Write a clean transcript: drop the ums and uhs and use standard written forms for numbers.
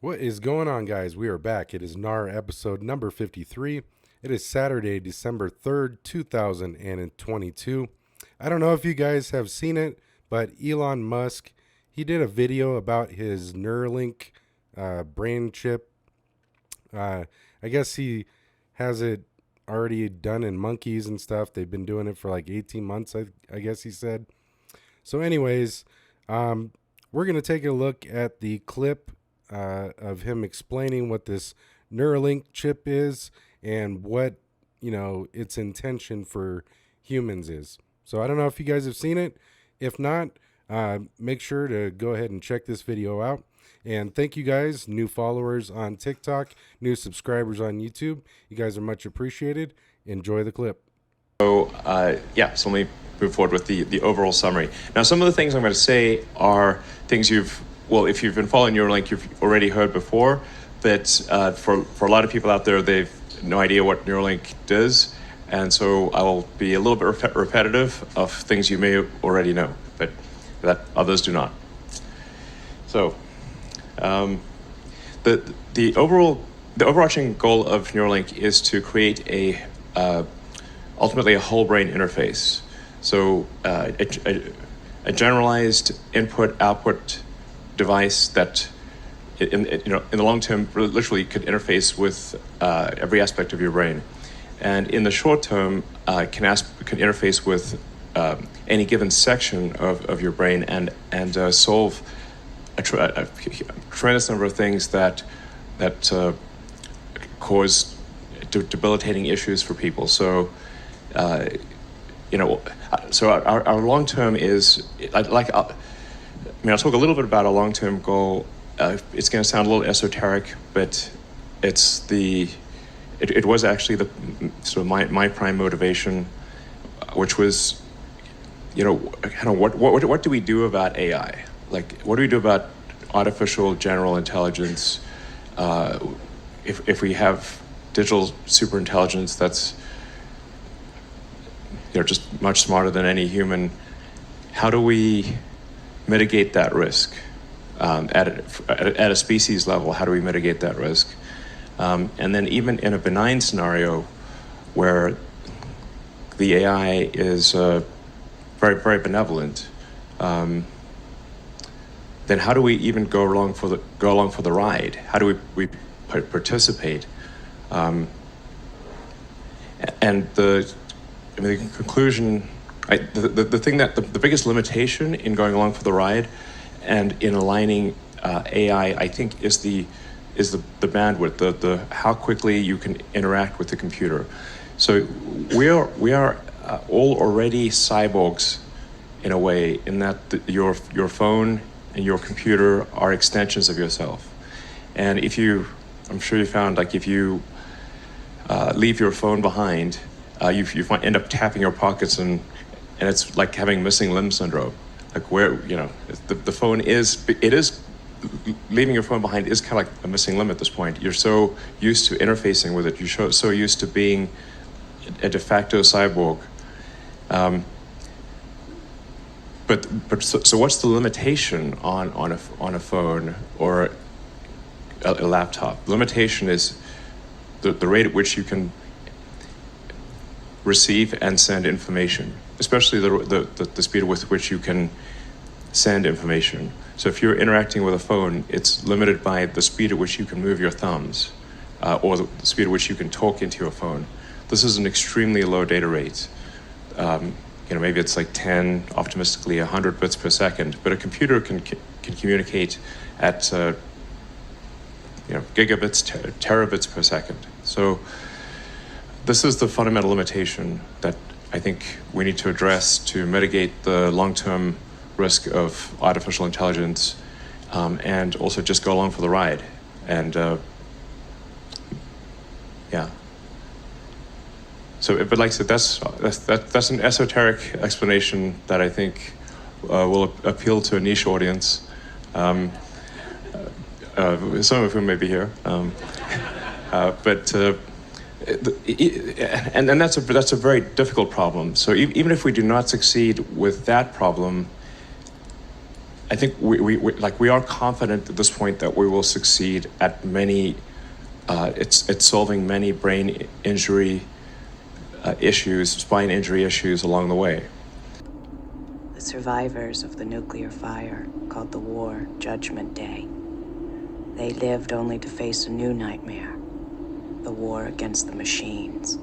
What is going on, guys? We are back. It is NAR episode number 53. It is Saturday, December 3rd, 2022. I don't know if you guys have seen it, but Elon Musk, he did a video about his Neuralink brain chip. I guess he has it already done in monkeys and stuff. They've been doing it for like 18 months, I guess he said. So anyways, we're going to take a look at the clip of him explaining what this Neuralink chip is and what, its intention for humans is. So I don't know if you guys have seen it. If not, make sure to go ahead and check this video out. And thank you guys, new followers on TikTok, new subscribers on YouTube. You guys are much appreciated. Enjoy the clip. So let me move forward with the overall summary. Now, some of the things I'm going to say are things if you've been following Neuralink, you've already heard before, but for a lot of people out there, they've no idea what Neuralink does, and so I will be a little bit repetitive of things you may already know, but that others do not. So, the overarching goal of Neuralink is to create ultimately a whole brain interface. So a generalized input-output device that, in the long term, literally could interface with every aspect of your brain, and in the short term, can interface with any given section of your brain and solve a tremendous number of things that cause debilitating issues for people. So, so our long term is I'll talk a little bit about our long term goal. It's going to sound a little esoteric, but it was actually the sort of my prime motivation, which was, what do we do about AI? Like, what do we do about artificial general intelligence? If we have digital superintelligence that's just much smarter than any human, how do we mitigate that risk at a species level? How do we mitigate that risk? And then even in a benign scenario where the AI is very, very benevolent, then how do we even go along for the ride? How do we participate? And the conclusion, the thing that the biggest limitation in going along for the ride and in aligning AI, I think, is the bandwidth, the how quickly you can interact with the computer. So we are all already cyborgs in a way, in that your phone and your computer are extensions of yourself. And I'm sure you found, like, if you leave your phone behind, you might end up tapping your pockets, and it's like having missing limb syndrome. Like, where the phone is leaving your phone behind is kind of like a missing limb at this point. You're so used to interfacing with it. You're so used to being a de facto cyborg. So what's the limitation on a phone or a laptop? The limitation is the rate at which you can receive and send information, especially the speed with which you can send information. So if you're interacting with a phone, it's limited by the speed at which you can move your thumbs, or the speed at which you can talk into your phone. This is an extremely low data rate. Maybe it's like 10, optimistically 100 bits per second, but a computer can communicate at gigabits, terabits per second. So this is the fundamental limitation that I think we need to address to mitigate the long-term risk of artificial intelligence, and also just go along for the ride. And So, but like I said, that's an esoteric explanation that I think will appeal to a niche audience, some of whom may be here. And that's a very difficult problem. So even if we do not succeed with that problem, I think we are confident at this point that we will succeed at many. It's solving many brain injury issues, spine injury issues along the way. The survivors of the nuclear fire called the war Judgment Day. They lived only to face a new nightmare, the war against the machines.